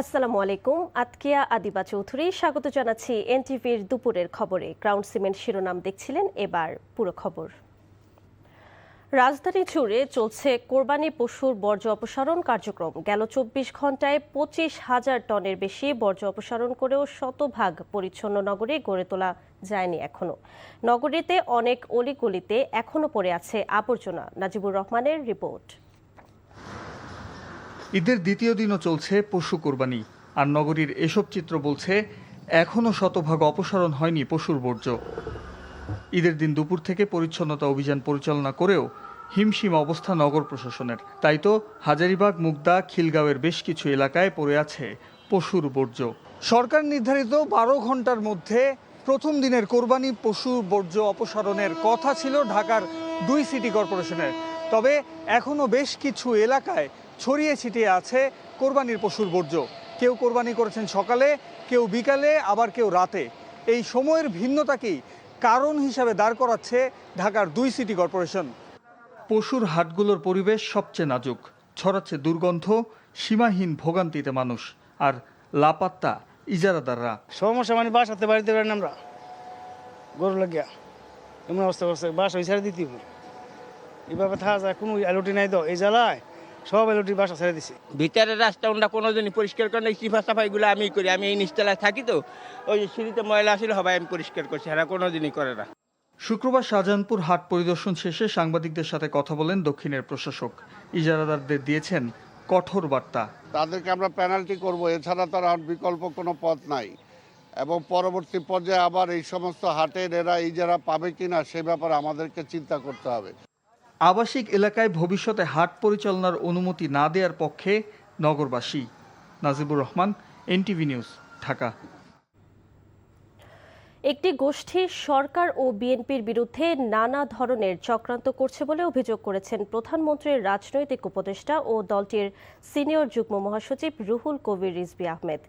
আসসালামু আলাইকুম। আতকিয়া আদিবা চৌধুরী স্বাগত জানাচ্ছি এনটিভির দুপুরের খবরে। গ্রাউন্ড সিমেন্ট শিরোনাম দেখছিলেন, এবার পুরো খবর। রাজধানী জুড়ে চলছে কোরবানি পশুর বর্জ্য অপসারণ কার্যক্রম। গেল ২৪ ঘন্টায় ২৫,০০০ টনের বেশি বর্জ্য অপসারণ করেও শতভাগ পরিচ্ছন্ন নগরী গড়ে তোলা যায়নি এখনো। নগরীতে অনেক অলিগলিতে এখনো পড়ে আছে আবর্জনা। নাজিবুর রহমানের রিপোর্ট। ঈদের দ্বিতীয় দিনও চলছে পশু কোরবানি, আর নগরীর এসব চিত্র বলছে এখনও শতভাগ অপসারণ হয়নি পশুর বর্জ্য। ঈদের দিন দুপুর থেকে পরিচ্ছন্নতা অভিযান পরিচালনা করেও হিমশিম অবস্থা নগর প্রশাসনের। তাই তো হাজারীবাগ, মুগদা, খিলগাঁওয়ের বেশ কিছু এলাকায় পড়ে আছে পশুর বর্জ্য। সরকার নির্ধারিত ১২ ঘন্টার মধ্যে প্রথম দিনের কোরবানি পশু বর্জ্য অপসারণের কথা ছিল ঢাকার ২ সিটি কর্পোরেশনের। তবে এখনও বেশ কিছু এলাকায় ছড়িয়ে ছিটিয়ে আছে কোরবানির পশুর বর্জ্য। কেউ কোরবানি করেছেন সকালে, কেউ বিকালে, আবার কেউ রাতে। এই সময়ের ভিন্নতাকেই কারণ হিসাবে দাঁড় করাচ্ছে ঢাকার ২ সিটি কর্পোরেশন। পশুর হাটগুলোর পরিবেশ সবচেয়ে নাজুক, ছড়াচ্ছে দুর্গন্ধ, সীমাহীন ভোগান্তিতে মানুষ, আর লাপাত্তা ইজারাদাররা। সমস্যা মানে বাসাতে বাড়িতে পারেন আমরা গরু লাগিয়া এমন অবস্থা করছে, বাসা ওই ছেড়ে দিতে এইভাবে থাকা যায়। কোনো এলটি নাই তো এই জ্বালায়, সব এলটি বাসা ছেড়ে দিছে। ভিতরের রাস্তা ওটা কোনোদিনই পরিষ্কার করে নাই। সিফা সাফাইগুলো আমি করি, আমি এই নিচতলায় থাকি, তো ওই যে সিঁড়িতে ময়লা আসলে হবে আমি পরিষ্কার করছি, এরা কোনোদিনই করে না। শুক্রবার শাহজাহানপুর হাট পরিদর্শন শেষে সাংবাদিকদের সাথে কথা বলেন দক্ষিণের প্রশাসক। ইজারাদারদের দিয়েছেন কঠোর বার্তা। তাদেরকে আমরা পেনাল্টি করব, এছাড়া তার আর বিকল্প কোনো পথ নাই। এবং পরবর্তী পর্যায়ে আবার এই সমস্ত হাটের এরা ইজারা পাবে কিনা সে ব্যাপারে আমাদেরকে চিন্তা করতে হবে। আবাসিক এলাকায় ভবিষ্যতে হাট পরিচালনার অনুমতি না দেওয়ার পক্ষে নগরবাসী। Najibur Rahman, NTV news, Dhaka. একটি গোষ্ঠী সরকার ও বিএনপির বিরুদ্ধে নানা ধরনের চক্রান্ত করছে বলে অভিযোগ করেছেন প্রধানমন্ত্রীর রাজনৈতিক উপদেষ্টা ও দলটির সিনিয়র যুগ্ম মহাসচিব রুহুল কবির রিজভী আহমেদ।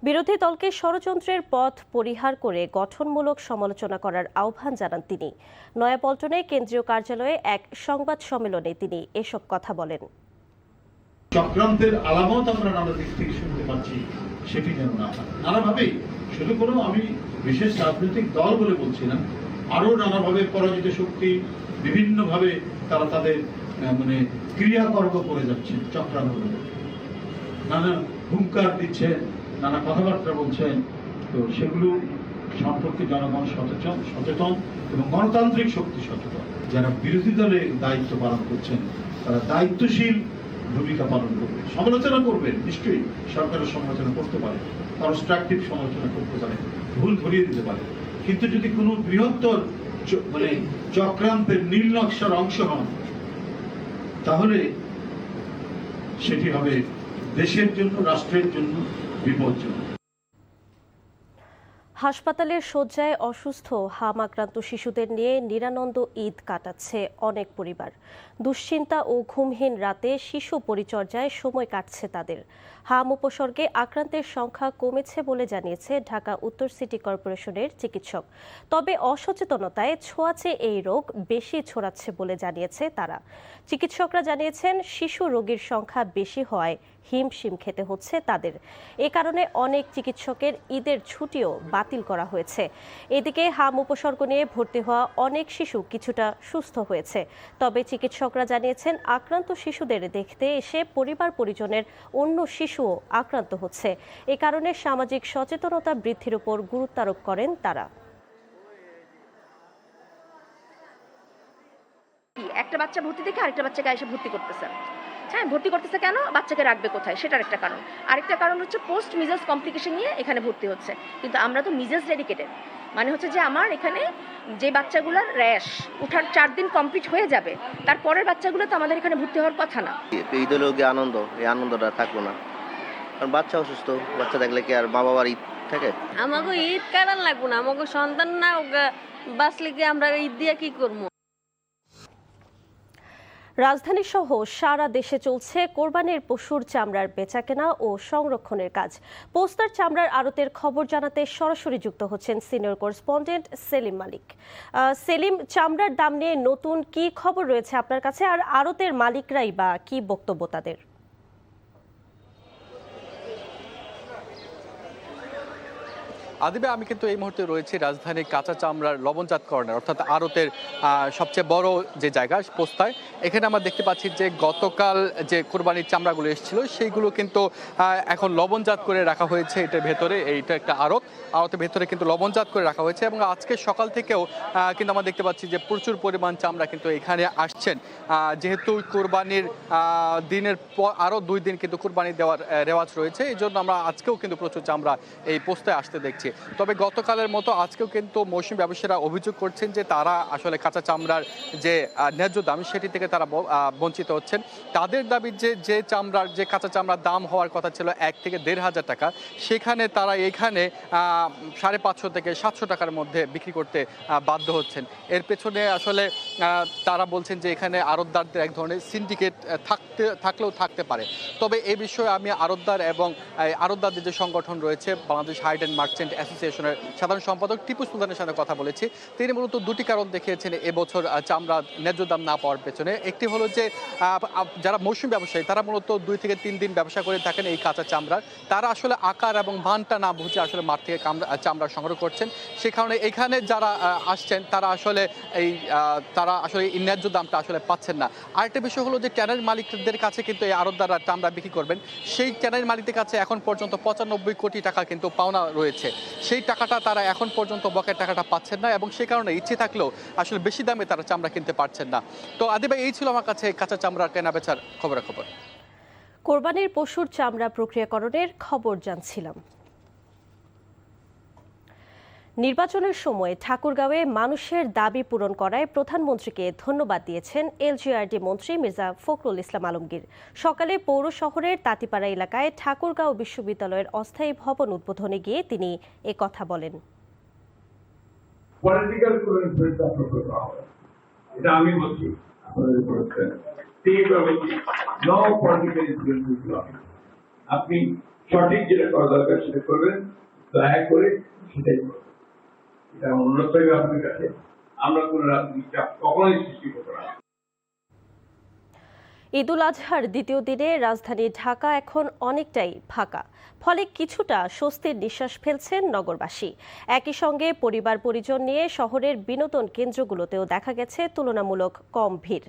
বিরোধী দলকে ষড়যন্ত্রের পথ পরিহার করে গঠনমূলক সমালোচনা করার আহ্বান জানান তিনি। নয়াপল্টনে কেন্দ্রীয় কার্যালয়ে এক সংবাদ সম্মেলনে তিনি এসব কথা বলেন। চক্রান্তের আলামত আমরা নানা দিক থেকে শুনতে পাচ্ছি, সেটি যেন না হয় নানাভাবেই। শুধু কোনো আমি বিশেষ রাজনৈতিক দল বলে বলছি না, আরো নানাভাবে পরাজিত শক্তি বিভিন্নভাবে তারা তাদের ক্রিয়াকর্ম করে যাচ্ছে। চক্রান্ত নানা হুঙ্কার দিচ্ছেন, নানা কথাবার্তা বলছেন, তো সেগুলো সম্পর্কে জনগণ সচেতন এবং গণতান্ত্রিক শক্তি সচেতন। যারা বিরোধী দলে দায়িত্ব পালন করছেন তারা দায়িত্বশীল ভূমিকা পালন করবে। সমালোচনা করবে, নিশ্চয়ই সরকারের সমালোচনা করতে পারে, কনস্ট্রাকটিভ সমালোচনা করতে পারে, ভুল ধরিয়ে দিতে পারে, কিন্তু যদি কোনো বৃহত্তর চক্রান্তের নীল নকশার অংশ হন তাহলে সেটি হবে দেশের জন্য, রাষ্ট্রের জন্য বিপজ্জনক। হাসপাতালের শয্যায় অসুস্থ হাম আক্রান্ত শিশুদের নিয়ে নিরানন্দ ঈদ কাটাচ্ছে অনেক পরিবার। দুশ্চিন্তা ও ঘুমহীন রাতে শিশু পরিচর্যায় সময় কাটছে তাদের। হাম উপসর্গে আক্রান্তের সংখ্যা কমেছে বলে জানিয়েছে ঢাকা উত্তর সিটি কর্পোরেশনের চিকিৎসক। তবে অসচেতনতায় ছোঁয়াচে এই রোগ বেশি ছড়াচ্ছে বলে জানিয়েছে তারা। চিকিৎসকরা জানিয়েছেন শিশু রোগীর সংখ্যা বেশি হওয়ায় হিমশিম খেতে হচ্ছে তাদের। এ কারণে অনেক চিকিৎসকের ঈদের ছুটিও বাতিল করা হয়েছে। এদিকে হাম উপসর্গ নিয়ে ভর্তি হওয়া অনেক শিশু কিছুটা সুস্থ হয়েছে। তবে চিকিৎসকরা জানিয়েছেন আক্রান্ত শিশুদের দেখতে এসে পরিবার পরিজনের অন্য শিশুও আক্রান্ত হচ্ছে। এ কারণে সামাজিক সচেতনতা বৃদ্ধির উপর গুরুত্ব আরোপ করেন তারা। একটা বাচ্চা ভর্তি দেখে আরেকটা বাচ্চাকে এসে ভর্তি করতেছে। হ্যাঁ, ভর্তি করতেছে কেন? বাচ্চাকে রাখবে কোথায়, সেটার একটা কারণ। আরেকটা কারণ হচ্ছে পোস্ট মিজেলস কমপ্লিকেশন নিয়ে এখানে ভর্তি হচ্ছে। কিন্তু আমরা তো মিজেলস ডেডিকেটেড, মানে হচ্ছে যে আমার এখানে যে বাচ্চাগুলোর র্যাশ উঠার 4 দিন কমপ্লিট হয়ে যাবে, তারপরের বাচ্চাগুলো তো আমাদের এখানে ভর্তি হওয়ার কথা না। ঈদ হলো গিয়ে আনন্দ, এই আনন্দটা থাকবো না, কারণ বাচ্চা অসুস্থ, বাচ্চা দেখলে কি আর মা বাবার ঈদ থাকে? আমাকে ঈদ কাটান লাগবো না, আমাকে সন্তান না বাঁচলে কি আমরা ঈদ দিয়ে কি করবো? রাজধানী সহ সারা দেশে চলছে কোরবানির পশুর চামড়ার বেচাকেনা ও সংরক্ষণের কাজ। পোস্তার চামড়ার আড়তের খবর জানাতে সরাসরি যুক্ত হচ্ছেন সিনিয়র করেসপন্ডেন্ট সেলিম মালিক। সেলিম, চামড়ার দাম নিয়ে নতুন কি খবর রয়েছে আপনার কাছে, আর আড়তের মালিকরাই বা কি বক্তব্য তাদের? আদিবে আমি কিন্তু এই মুহূর্তে রয়েছি রাজধানীর কাঁচা চামড়ার লবণজাতকরণের অর্থাৎ আড়তের সবচেয়ে বড় যে জায়গা পোস্তায়। এখানে আমরা দেখতে পাচ্ছি যে গতকাল যে কোরবানির চামড়াগুলো এসেছিল সেইগুলো কিন্তু এখন লবণজাত করে রাখা হয়েছে এটার ভেতরে। এইটা একটা আড়তের ভেতরে কিন্তু লবণজাত করে রাখা হয়েছে এবং আজকে সকাল থেকেও কিন্তু আমরা দেখতে পাচ্ছি যে প্রচুর পরিমাণ চামড়া কিন্তু এখানে আসছেন। যেহেতু কোরবানির দিনের পর আরও 2 দিন কিন্তু কোরবানি দেওয়ার রেওয়াজ রয়েছে, এই জন্য আমরা আজকেও কিন্তু প্রচুর চামড়া এই পোস্তায় আসতে দেখছি। তবে গতকালের মতো আজকেও কিন্তু মৌসুমী ব্যবসায়ীরা অভিযোগ করছেন যে তারা আসলে কাঁচা চামড়ার যে ন্যায্য দাম সেটি থেকে তারা বঞ্চিত হচ্ছেন। তাদের দাবি যে চামড়ার যে কাঁচা চামড়ার দাম হওয়ার কথা ছিল 1 থেকে 1,500 টাকা, সেখানে তারা এখানে 550 থেকে 700 টাকার মধ্যে বিক্রি করতে বাধ্য হচ্ছেন। এর পেছনে আসলে তারা বলছেন যে এখানে আড়তদারদের এক ধরনের সিন্ডিকেট থাকলেও থাকতে পারে। তবে এই বিষয়ে আমি আড়তদার এবং আড়তদারদের যে সংগঠন রয়েছে বাংলাদেশ হাইড অ্যান্ড মার্চেন্ট অ্যাসোসিয়েশনের সাধারণ সম্পাদক টিপু সুলতানের সাথে কথা বলেছি। তিনি মূলত 2টি কারণ দেখিয়েছেন এবছর চামড়া ন্যায্য দাম না পাওয়ার পেছনে। একটি হলো যে যারা মৌসুমী ব্যবসায়ী তারা মূলত 2 থেকে 3 দিন ব্যবসা করে থাকেন এই কাঁচা চামড়ার, তারা আসলে আকার এবং মানটা না বুঝে আসলে মাঠ থেকে চামড়া সংগ্রহ করছেন। সে কারণে এখানে যারা আসছেন তারা আসলে এই ন্যায্য দামটা আসলে পাচ্ছেন না। আরেকটা বিষয় হলো যে ট্যানারি মালিকদের কাছে কিন্তু এই আড়তদাররা চামড়া বিক্রি করবেন, সেই ট্যানারি মালিকদের কাছে এখন পর্যন্ত 95 কোটি টাকা কিন্তু পাওনা রয়েছে। সেই টাকাটা তারা এখন পর্যন্ত বকের টাকাটা পাচ্ছেন না এবং সেই কারণে ইচ্ছে থাকলেও আসলে বেশি দামে তারা চামড়া কিনতে পারছেন না। তো আদি ভাই, এই ছিল আমার কাছে কাঁচা চামড়া কেনা বেচার খবরাখবর। কোরবানির পশুর চামড়া প্রক্রিয়াকরণের খবর জানছিলাম। নির্বাচনের সময় ঠাকুরগাঁওয়ে মানুষের দাবি পূরণ করায় প্রধানমন্ত্রীকে ধন্যবাদ দিয়েছেন এলজিআরডি মন্ত্রী মির্জা ফখরুল ইসলাম আলমগীর। সকালে পৌর শহরের তাঁতিপাড়া এলাকায় ঠাকুরগাঁও বিশ্ববিদ্যালয়ের অস্থায়ী ভবন উদ্বোধনে গিয়ে তিনি একথা বলেন। আমি বলছি আপনি সঠিক যেটা করা দরকার সেটা করবেন, দয়া করে সেটাই করবেন। এটা অনুরোধ করবে আপনার কাছে, আমরা কোন রাজনীতি চাপ কখনোই সৃষ্টি করবো না। ঈদুল আজহার দ্বিতীয় দিনে রাজধানী ঢাকা এখন অনেকটাই ফাঁকা, ফলে কিছুটা স্বস্তির নিঃশ্বাস ফেলছেন নগরবাসী। একই সঙ্গে পরিবার পরিজন নিয়ে শহরের বিনোদন কেন্দ্রগুলোতেও দেখা গেছে তুলনামূলক কম ভিড়।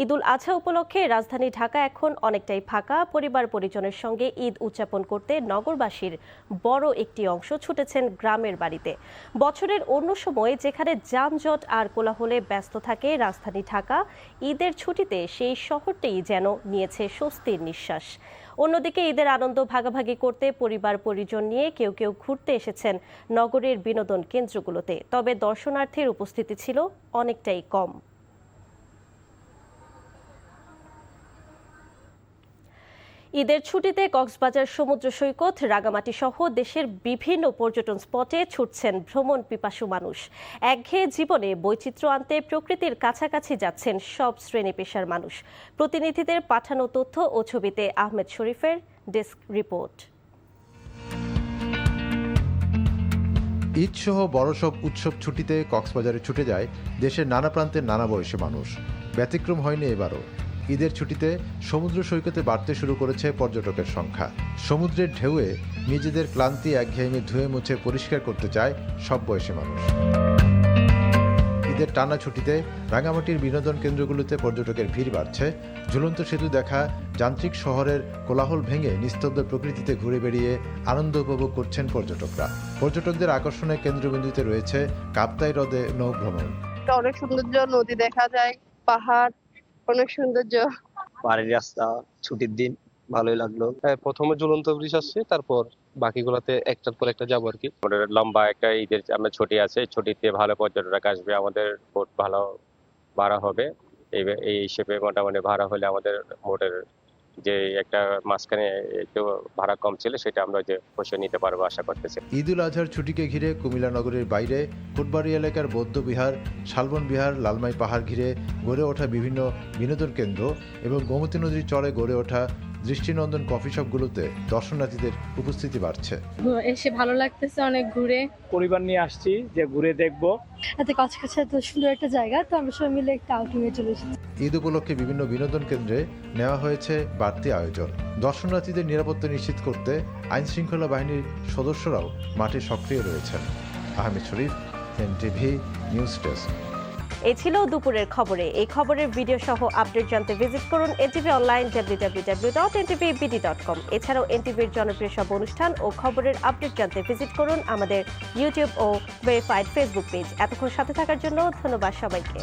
ঈদুল আজহা উপলক্ষে রাজধানী ঢাকা এখন অনেকটাই ফাঁকা। পরিবার পরিজনের সঙ্গে ঈদ উদযাপন করতে নগরবাসীর বড় একটি অংশ ছুটেছেন গ্রামের বাড়িতে। বছরের অন্য সময় যেখানে যানজট আর কোলাহলে ব্যস্ত থাকে রাজধানী ঢাকা, ঈদের ছুটিতে সেই শহরটিই যেন নিয়েছে স্বস্তির নিঃশ্বাস। অন্যদিকে ঈদের আনন্দ ভাগাভাগি করতে পরিবার পরিজন নিয়ে কেউ কেউ ঘুরতে এসেছেন নগরের বিনোদন কেন্দ্রগুলোতে, তবে দর্শনার্থীর উপস্থিতি ছিল অনেকটাই কম। ঈদের ছুটিতে কক্সবাজার সমুদ্র সৈকত, রাঙামাটি সহ দেশের বিভিন্ন পর্যটন স্পটে ছুটছেন ভ্রমণ পিপাসু মানুষ। একঘেয়ে জীবনে বৈচিত্র্য আনতে প্রকৃতির কাছাকাছি যাচ্ছেন সব শ্রেণী পেশার মানুষ। প্রতিনিধিদের পাঠানো তথ্য ও ছবিতে আহমেদ শরীফের ডেস্ক রিপোর্ট। ঈদ সহ বড় সব উৎসব ছুটিতে কক্সবাজারে ছুটে যায় দেশের নানা প্রান্তের নানা বয়সী মানুষ। ব্যতিক্রম হয়নি এবারও। ঈদের ছুটিতে সমুদ্র সৈকতে বাড়তে শুরু করেছে পর্যটকের সংখ্যা। সমুদ্রের ঢেউয়ে নিজেদের ক্লান্তি একঘেয়েমি ধুয়ে মুছে পরিষ্কার করতে চায় সব বয়সী মানুষ। ঈদের টানা ছুটিতে রাঙামাটির বিনোদন কেন্দ্রগুলোতে পর্যটকের ভিড় বাড়ছে। ঝুলন্ত সেতু দেখা, যান্ত্রিক শহরের কোলাহল ভেঙে নিস্তব্ধ প্রকৃতিতে ঘুরে বেড়িয়ে আনন্দ উপভোগ করছেন পর্যটকরা। পর্যটকদের আকর্ষণের কেন্দ্রবিন্দুতে রয়েছে কাপ্তাই হ্রদে নৌভ্রমণ। অনেক সৌন্দর্য, নদী দেখা যায়, পাহাড়, অনেক সৌন্দর্য। বাড়ির রাস্তা, ছুটির দিন, ভালোই লাগলো। প্রথমে ঝুলন্ত ব্রিজ আসছে, তারপর বাকিগুলোতে একটার পর একটা যাবো আর কি। লম্বা একটা ঈদের আমরা ছুটি আছে, ছুটিতে ভালো পর্যটক আসবে, আমাদের বোট ভালো ভাড়া হবে। এই হিসেবে মোটামুটি ভাড়া হলে আমাদের বোটের যে একটা মাঝখানে একটু ভাড়া কম ছিল সেটা আমরা যে বসে নিতে পারবো আশা করতেছি। ঈদুল আজহার ছুটিকে ঘিরে কুমিল্লা নগরের বাইরে ফুটবাড়ি এলাকার বৌদ্ধ বিহার, শালবন বিহার, লালমাই পাহাড় ঘিরে গড়ে ওঠা বিভিন্ন বিনোদন কেন্দ্র এবং গোমতী নদীর চরে গড়ে ওঠা দৃষ্টিনন্দন কফি শপগুলোতে দর্শনার্থীদের উপস্থিতি বাড়ছে। এসে ভালো লাগতেছে অনেক ঘুরে। পরিবার নিয়ে আসছি যে ঘুরে দেখবো। এত কাছাকাছি এত সুন্দর একটা জায়গা, তো আমরা সবাই মিলে একটা আউটিংয়ে চলে এসেছি। ঈদ উপলক্ষে বিভিন্ন বিনোদন কেন্দ্রে নেওয়া হয়েছে বাড়তি আয়োজন। দর্শনার্থীদের নিরাপত্তা নিশ্চিত করতে আইনশৃঙ্খলা বাহিনীর সদস্যরাও মাঠে সক্রিয় রয়েছেন। আহমেদ শরীফ, এনটিভি নিউজ ডেস্ক। এই ছিল দুপুরের খবরে। এই খবরের ভিডিও সহ আপডেট জানতে ভিজিট করুন এনটিভি অনলাইন www.ntvbd.com। এছাড়াও এনটিভির জনপ্রিয় সব অনুষ্ঠান ও খবরের আপডেট জানতে ভিজিট করুন আমাদের ইউটিউব ও ভেরিফাইড ফেসবুক পেজ। এতক্ষণ সাথে থাকার জন্য ধন্যবাদ সবাইকে।